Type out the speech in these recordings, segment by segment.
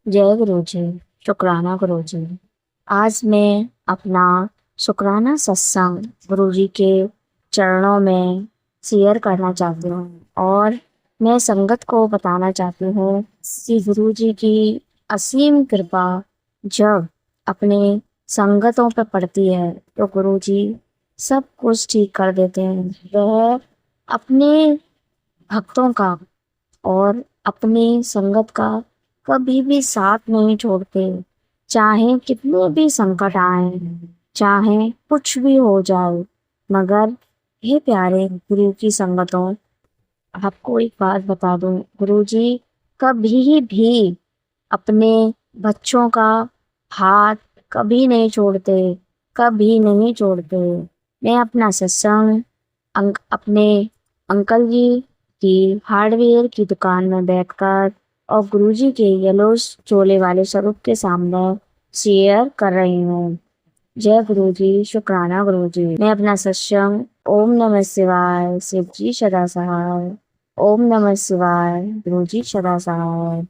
जय गुरु जी। शुक्राना गुरु जी। आज मैं अपना शुक्राना सत्संग गुरु जी के चरणों में शेयर करना चाहती हूँ और मैं संगत को बताना चाहती हूँ कि गुरु जी की असीम कृपा जब अपने संगतों पर पड़ती है तो गुरु जी सब कुछ ठीक कर देते हैं। वह अपने भक्तों का और अपनी संगत का कभी भी साथ नहीं छोड़ते। चाहे कितने भी संकट आए, चाहे कुछ भी हो जाए, मगर हे प्यारे गुरु की संगतों, आपको एक बात बता दूं, गुरु जी कभी भी अपने बच्चों का हाथ कभी नहीं छोड़ते, कभी नहीं छोड़ते। मैं अपना सत्संग अपने अंकल जी की हार्डवेयर की दुकान में बैठकर और गुरुजी के येलो चोले वाले स्वरूप के सामने शेयर कर रही हूँ। जय गुरु जी। शुक्राना गुरु जी। मैं अपना सत्संग ओम नमः शिवाय, शिव जी सदा सहाय। ओम नमः शिवाय, गुरु जी सदा सहाय।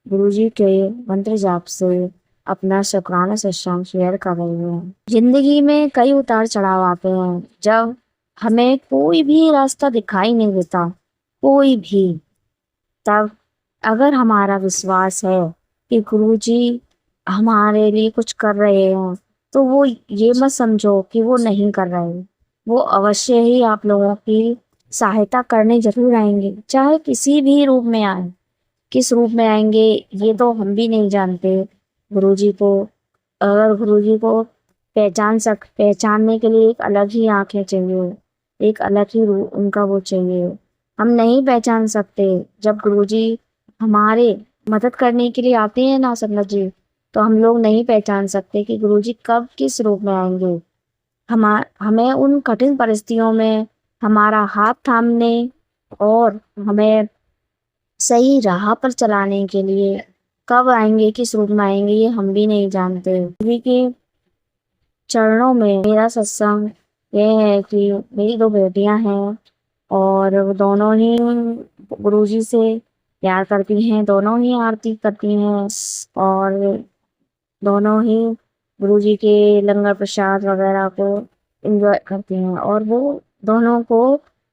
गुरु जी के मंत्र जाप से अपना शुक्राना सत्संग शेयर कर रही हूँ। जिंदगी में कई उतार चढ़ाव आते हैं, जब हमें कोई भी रास्ता दिखाई नहीं देता, कोई भी, तब अगर हमारा विश्वास है कि गुरु जी हमारे लिए कुछ कर रहे हैं, तो वो ये मत समझो कि वो नहीं कर रहे। वो अवश्य ही आप लोगों की सहायता करने जरूर आएंगे, चाहे किसी भी रूप में आए। किस रूप में आएंगे ये तो हम भी नहीं जानते। गुरुजी को, अगर गुरुजी को पहचानने के लिए एक अलग ही आंखें चाहिए, एक अलग ही उनका वो चाहिए। हम नहीं पहचान सकते। जब गुरुजी हमारे मदद करने के लिए आते हैं ना संगत जी, तो हम लोग नहीं पहचान सकते कि गुरुजी कब किस रूप में आएंगे। हमें उन कठिन परिस्थितियों में हमारा हाथ थामने और हमें सही राह पर चलाने के लिए कब आएंगे, किस रूप में आएंगे, ये हम भी नहीं जानते। गुरु के चरणों में मेरा सत्संग ये है कि मेरी दो बेटियां हैं और वो दोनों ही गुरुजी से प्यार करती हैं, दोनों ही आरती करती हैं और दोनों ही गुरुजी के लंगर प्रसाद वगैरह को एंजॉय करती हैं। और वो दोनों को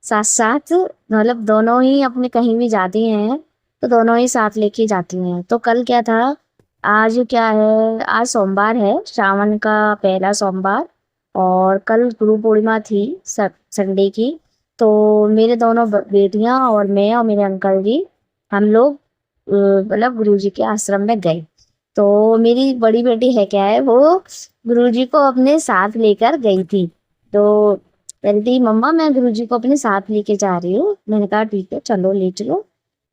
साथ साथ, मतलब दोनों ही अपने कहीं भी जाती हैं तो दोनों ही साथ लेके जाती हैं। तो कल क्या था, आज क्या है, आज सोमवार है, श्रावण का पहला सोमवार, और कल गुरु पूर्णिमा थी संडे की। तो मेरे दोनों बेटियां और मैं और मेरे अंकल जी, हम लोग मतलब गुरु जी के आश्रम में गए। तो मेरी बड़ी बेटी है क्या है, वो गुरुजी को अपने साथ लेकर गई थी। तो कह रही थी मम्मा मैं गुरुजी को अपने साथ लेके जा रही हूँ। मैंने कहा ठीक है चलो ले चलो।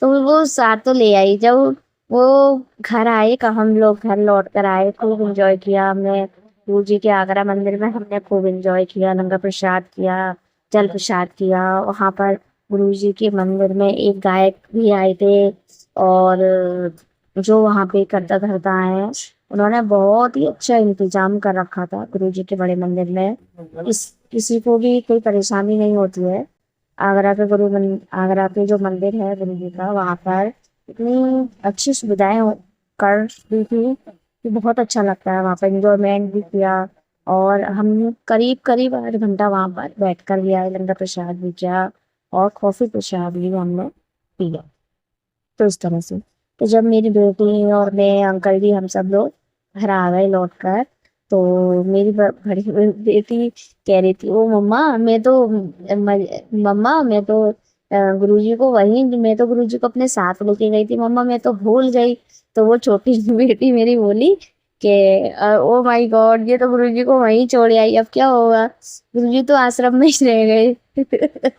तो वो साथ तो ले आई। जब वो घर आए, का हम लोग घर लौट कर आए, खूब एंजॉय किया हमने गुरु जी के आगरा मंदिर में। हमने खूब एंजॉय किया, लंगर प्रसाद किया, जल प्रसाद किया। वहां पर गुरु जी के मंदिर में एक गायक भी आए थे और जो वहाँ पे करता धरता है, उन्होंने बहुत ही अच्छा इंतजाम कर रखा था गुरु जी के बड़े मंदिर में। किसी को भी कोई परेशानी नहीं होती है। आगरा के जो मंदिर है गुरु जी का, वहाँ पर इतनी अच्छी सुविधाएं कर दी थी कि बहुत अच्छा लगता है। वहाँ पर इंजॉयमेंट भी किया और हम करीब करीब 8 घंटा वहाँ पर बैठ कर भी आए, लंगर प्रसाद भी किया और कॉफी प्रसाद भी हमने पिया। तो इस तरह से, तो जब मेरी बेटी और मैं, अंकल जी, हम सब लोग घर आ गए लौट कर, तो मेरी बड़ी बेटी कह रही थी, ओ मम्मा मैं तो मम्मा मैं तो गुरुजी को वहीं, मैं तो गुरुजी को अपने साथ लेके गई थी मम्मा, मैं तो भूल गई। तो वो छोटी बेटी मेरी बोली कि ओ माय गॉड, ये तो गुरुजी को वहीं छोड़ आई, अब क्या होगा, गुरुजी तो आश्रम में ही रह गए।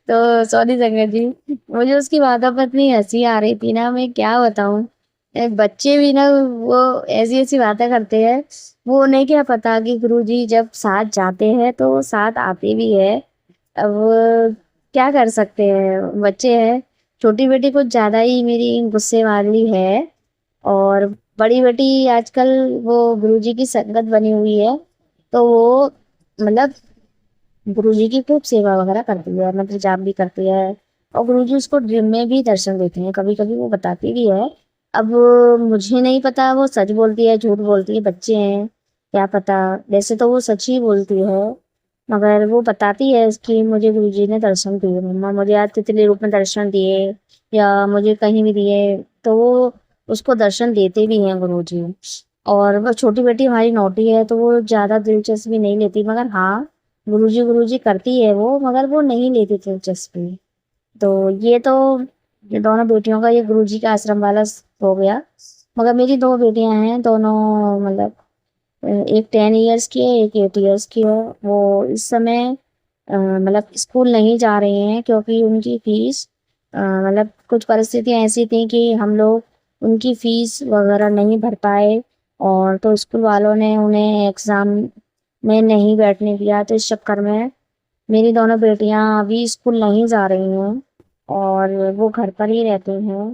तो सॉरी संगत जी, मुझे उसकी बातों पर इतनी हंसी आ रही थी ना, मैं क्या बताऊं। बच्चे भी ना वो ऐसी ऐसी बातें करते हैं। वो उन्हें क्या पता कि गुरुजी जब साथ जाते हैं तो वो साथ आते भी है। अब क्या कर सकते हैं, बच्चे हैं। छोटी बेटी कुछ ज्यादा ही मेरी गुस्से वाली है और बड़ी बेटी आजकल वो गुरुजी की संगत बनी हुई है, तो वो मतलब गुरुजी की खूब सेवा वगैरह करती है, मंत्र जाप भी करती है। और गुरुजी उसको ड्रीम में भी दर्शन देते हैं, कभी कभी वो बताती भी है। अब मुझे नहीं पता वो सच बोलती है झूठ बोलती है, बच्चे हैं क्या पता। वैसे तो वो सच ही बोलती है, मगर वो बताती है कि मुझे गुरुजी ने दर्शन दिए, मम्मा मुझे आज तितली रूप में दर्शन दिए या मुझे कहीं भी दिए। तो वो उसको दर्शन देते भी हैं गुरुजी। और वो छोटी बेटी हमारी नौटी है तो वो ज़्यादा दिलचस्पी नहीं लेती, मगर हाँ गुरुजी गुरुजी करती है वो, मगर वो नहीं लेती दिलचस्पी। तो ये दोनों बेटियों का ये गुरुजी का आश्रम वाला हो गया। मगर मेरी दो बेटियां हैं, दोनों मतलब एक 10 इयर्स की है, एक 8 इयर्स की है। वो इस समय मतलब स्कूल नहीं जा रही हैं क्योंकि उनकी फीस मतलब कुछ परिस्थितियां ऐसी थी कि हम लोग उनकी फीस वगैरह नहीं भर पाए, और तो स्कूल वालों ने उन्हें एग्ज़ाम में नहीं बैठने दिया। तो इस चक्कर में मेरी दोनों बेटियां अभी स्कूल नहीं जा रही हैं और वो घर पर ही रहती हैं।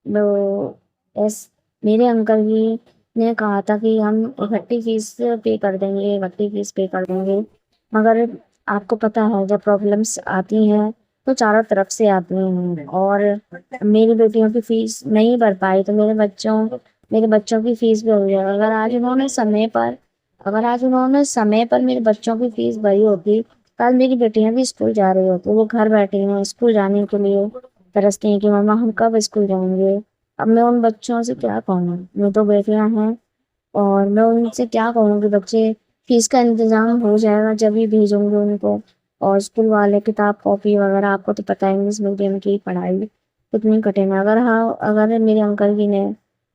तो एस मेरे अंकल जी ने कहा था कि हम इकट्ठी फीस पे कर देंगे, इकट्ठी फीस पे कर देंगे। मगर आपको पता है जब प्रॉब्लम्स आती हैं तो चारों तरफ से आती हैं, और मेरी बेटियों की फीस नहीं भर पाई तो मेरे बच्चों की फीस भी हो गई। अगर आज उन्होंने समय पर मेरे बच्चों की फीस भरी होती, कल मेरी बेटियां भी स्कूल जा रही होती। वो घर बैठी हैं स्कूल जाने के लिए तरसती हैं कि मम्मा हम कब स्कूल जाएंगे। अब मैं उन बच्चों से क्या कहूँ, मैं तो बेटियां हैं और मैं उनसे क्या कहूँ कि बच्चे फीस का इंतजाम हो जाएगा जब ही भेजूंगी उनको। और स्कूल वाले किताब कॉपी वगैरह आपको तो पता है इंग्लिश मीडियम की पढ़ाई कितनी कठिन है। अगर मेरे अंकल जी ने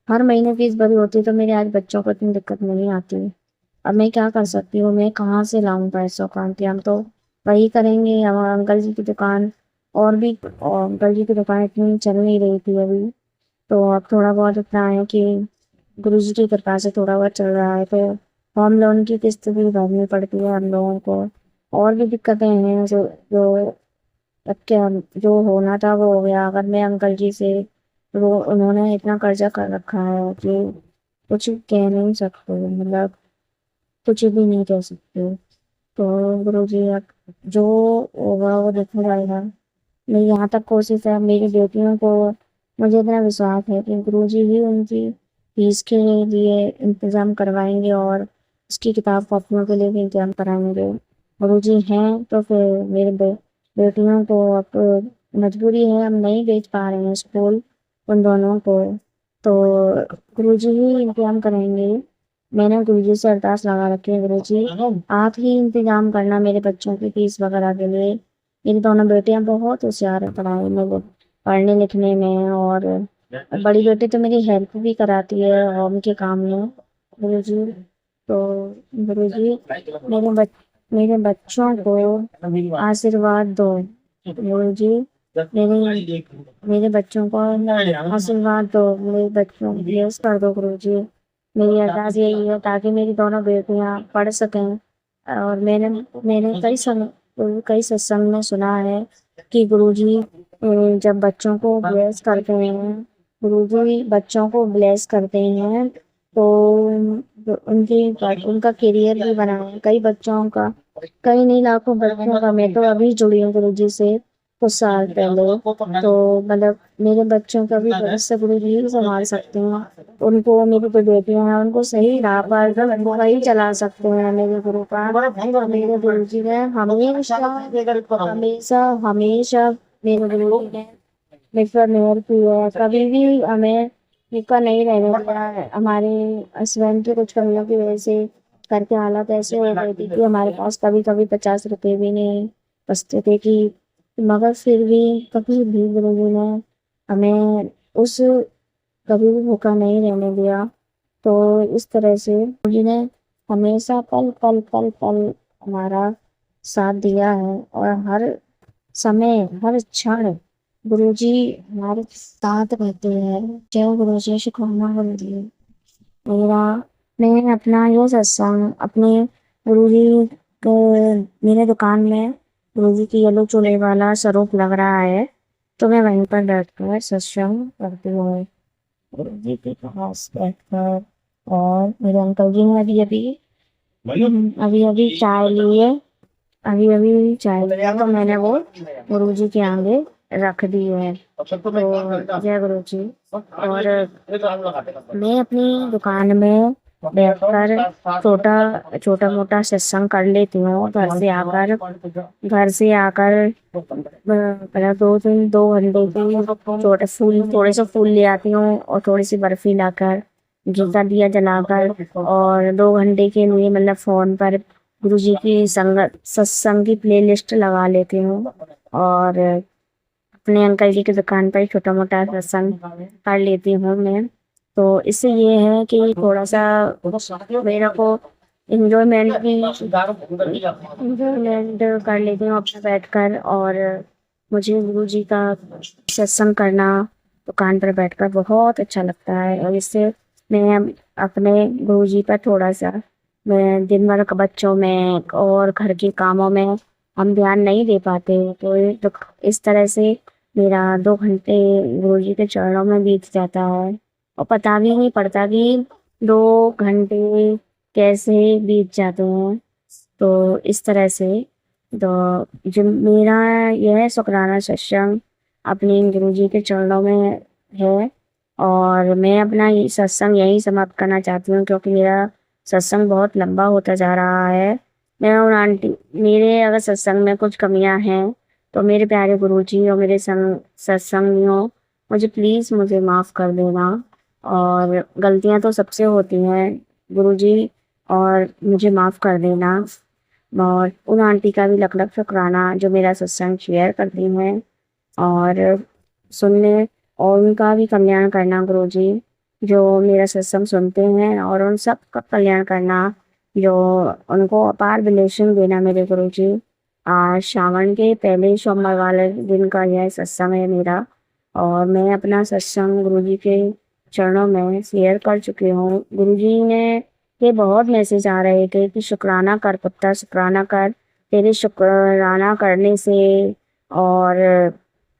हर महीने फीस भरी होती तो मेरे आज बच्चों को इतनी दिक्कत नहीं आती। अब मैं क्या कर सकती हूँ, मैं कहाँ से लाऊं पैसों का इंतजाम। तो वही करेंगे हमारे अंकल जी की दुकान, और अंकल जी की दुकान इतनी चल नहीं रही थी अभी। तो अब थोड़ा बहुत इतना है कि गुरुजी की कृपा से थोड़ा बहुत चल रहा है। तो होम लोन की किस्त भी भरनी पड़ती है हम लोगों को, और भी दिक्कतें हैं जो जो अब क्या जो होना था वो हो गया। अगर मैं अंकल जी से वो उन्होंने इतना कर्जा कर रखा है कि कुछ कह नहीं सकते, मतलब कुछ भी नहीं कह सकते। तो गुरुजी अब जो होगा वो देखा जाएगा। मेरी यहाँ तक कोशिश है मेरी बेटियों को, मुझे इतना विश्वास है कि गुरुजी ही उनकी फीस के लिए इंतज़ाम करवाएंगे और उसकी किताब कॉपियों के लिए भी इंतज़ाम कराएंगे। गुरुजी हैं तो फिर बेटियों को अब मजबूरी है, हम नहीं भेज पा रहे हैं स्कूल उन दोनों को। तो गुरुजी ही इंतज़ाम करेंगे। मैंने गुरुजी से अरदास लगा रखी है, गुरुजी आप ही इंतज़ाम करना मेरे बच्चों की फीस वगैरह के लिए। मेरी दोनों बेटियां बहुत होशियार है पढ़ाई में, वो पढ़ने लिखने में, और बड़ी बेटी तो मेरी हेल्प भी कराती है होम के काम में। गुरुजी तो गुरुजी मेरे बच मेरे बच्चों को आशीर्वाद दो गुरुजी। मेरे मेरे बच्चों को आशीर्वाद दो, मेरे बच्चों को ब्लेस कर दो गुरुजी। मेरी अरदास यही है ताकि मेरी दोनों बेटियां पढ़ सकें। और मैंने कई सत्संग में सुना है कि गुरुजी जब बच्चों को ब्लेस करते हैं, गुरुजी बच्चों को ब्लेस करते हैं तो उनका करियर भी बनाए कई बच्चों का, कई नहीं लाखों बच्चों का। मैं तो अभी जुड़ी हूँ गुरुजी से कुछ साल पहले, तो मतलब मेरे बच्चों का भी भविष्य गुरुजी ही संभाल सकते हैं। उनको मेरी जो बेटियां हैं उनको सही राह पर वही चला सकते हैं। मेरे गुरु का मेरे गुरुजी ने हमेशा हमेशा हमेशा मेरे गुरुजी ने मुझ पर मेहर की है, कभी भी हमें भूखा नहीं रहने दिया है। हमारे हस्बैंड की कुछ कमियों की वजह से घर के हालात ऐसे हो गए थे कि हमारे पास कभी कभी 50 रुपए भी नहीं बचते थे कि, मगर फिर भी कभी भी गुरुजी ने हमें उस कभी भी भूखा नहीं रहने दिया। तो इस तरह से गुरुजी ने हमेशा पल पल पल पल हमारा साथ दिया है, और हर समय हर क्षण गुरुजी हमारे साथ रहते हैं। जय गुरुजी, शुक्राना गुरुजी। मेरा मैं अपना ये सत्संग अपने गुरुजी के मेरे दुकान में गुरुजी की येलो चूल्हे वाला स्वरूप लग रहा है, तो मैं वहीं पर बैठकर सत्संग करती हूँ गुरुजी के पास बैठकर। और मेरे अंकल जी ने अभी अभी चाय ली है, अभी अभी चाय लिया तो मैंने वो गुरुजी के आगे रख दी है। तो जय गुरु जी। और मैं अपनी दुकान में बैठकर छोटा मोटा सत्संग कर लेती हूँ। घर से आकर मतलब 2 घंटे की थोड़े से फूल ले आती हूँ और थोड़ी सी बर्फी लाकर गीता दिया जलाकर, और 2 घंटे के लिए मतलब फोन पर गुरु जी की सत्संग की प्लेलिस्ट लगा लेती हूँ। और अपने अंकल जी की दुकान पर छोटा मोटा सत्संग कर लेती हूँ मैं। तो इससे ये है कि थोड़ा सा मेरे को इंजॉयमेंट कर लेती हूँ अपने बैठकर। और मुझे गुरु जी का सत्संग करना दुकान पर बैठकर बहुत अच्छा लगता है। और इससे मैं अपने गुरु जी पर थोड़ा सा, मैं दिन भर के बच्चों में और घर के कामों में हम ध्यान नहीं दे पाते, तो इस तरह से मेरा 2 घंटे गुरु जी के चरणों में बीत जाता है और पता भी नहीं पड़ता कि 2 घंटे कैसे बीत जाते हैं। तो इस तरह से तो जो मेरा यह शुक्राना सत्संग अपने गुरु जी के चरणों में है। और मैं अपना ये सत्संग यही समाप्त करना चाहती हूँ, क्योंकि मेरा सत्संग बहुत लंबा होता जा रहा है। मैं और आंटी, मेरे अगर सत्संग में कुछ कमियां हैं तो मेरे प्यारे गुरुजी और मेरे सत्संगियों, मुझे माफ़ कर देना। और गलतियां तो सबसे होती हैं गुरुजी, और मुझे माफ़ कर देना। और उन आंटी का भी लख लख शुक्राना जो मेरा सत्संग शेयर करती हैं और सुनने, और उनका भी कल्याण करना गुरुजी, जो मेरा सत्संग सुनते हैं, और उन सब का कल्याण करना जो उनको अपार ब्लेसिंग देना मेरे गुरुजी। आज श्रावण के पहले सोमवार वाले दिन का यह सत्संग है मेरा, और मैं अपना सत्संग गुरुजी के चरणों में शेयर कर चुकी हूँ। गुरुजी ने ये बहुत मैसेज आ रहे थे कि शुक्राना कर पुत्र, शुक्राना कर, तेरे शुक्राना करने से और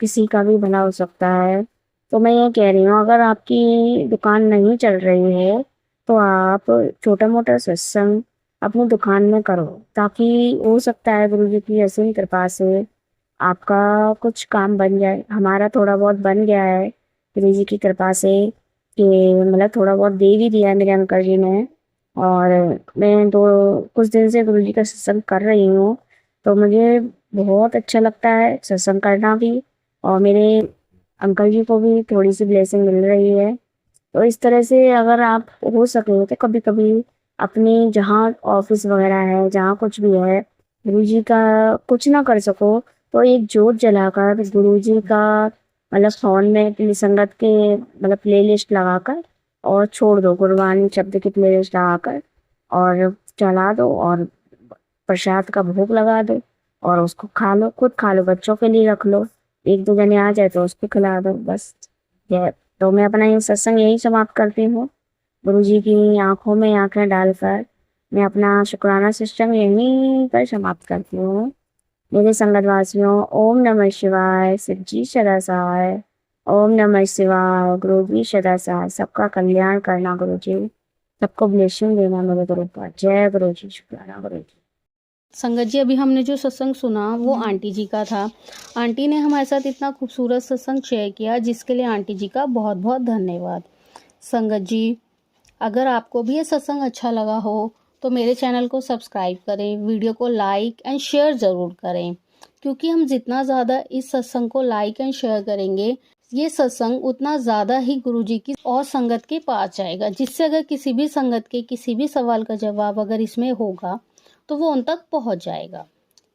किसी का भी भला हो सकता है। तो मैं ये कह रही हूँ, अगर आपकी दुकान नहीं चल रही है तो आप छोटा मोटा सत्संग अपनी दुकान में करो, ताकि हो सकता है गुरु जी की असीम कृपा से आपका कुछ काम बन जाए। हमारा थोड़ा बहुत बन गया है गुरु जी की कृपा से, कि मतलब थोड़ा बहुत दे भी दिया है मेरे अंकल जी ने। और मैं तो कुछ दिन से गुरु जी का सत्संग कर रही हूँ, तो मुझे बहुत अच्छा लगता है सत्संग करना भी, और मेरे अंकल जी को भी थोड़ी सी ब्लेसिंग मिल रही है। तो इस तरह से अगर आप हो सके तो कभी कभी अपने जहाँ ऑफिस वगैरह है, जहाँ कुछ भी है, गुरु जी का कुछ ना कर सको तो एक जोत जलाकर गुरु जी का मतलब फोन में अपनी संगत के मतलब प्लेलिस्ट लगाकर और छोड़ दो, गुरबानी शब्द की प्लेलिस्ट लगाकर और चला दो, और प्रसाद का भोग लगा दो और उसको खा लो, खुद खा लो, बच्चों के लिए रख लो, 1-2 जने आ जाए तो उसको खिला दो, बस। ये तो मैं अपना ये सत्संग यही समाप्त करती हूँ। गुरु जी की आंखों में आंखें डालकर मैं अपना शुक्राना सत्संग यहीं पर समाप्त करती हूँ। मेरे संगत वासियों, ओम नमः शिवाय, शिव जी सदा सहाय। ओम नमः शिवाय, गुरु जी सदा सहाय। सबका कल्याण करना गुरु जी, सबको ब्लेसिंग देना मेरे गुरु पर। जय गुरु जी, शुक्राना गुरु जी। संगत जी, अभी हमने जो सत्संग सुना वो आंटी जी का था। आंटी ने हमारे साथ इतना खूबसूरत सत्संग शेयर किया, जिसके लिए आंटी जी का बहुत बहुत धन्यवाद। संगत जी, अगर आपको भी ये सत्संग अच्छा लगा हो तो मेरे चैनल को सब्सक्राइब करें, वीडियो को लाइक एंड शेयर ज़रूर करें, क्योंकि हम जितना ज़्यादा इस सत्संग को लाइक एंड शेयर करेंगे, ये सत्संग उतना ज़्यादा ही गुरु जी की और संगत के पास जाएगा, जिससे अगर किसी भी संगत के किसी भी सवाल का जवाब अगर इसमें होगा तो वो उन तक पहुंच जाएगा।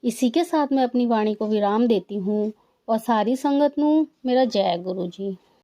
इसी के साथ मैं अपनी वाणी को विराम देती हूँ और सारी संगत नू मेरा जय गुरु जी।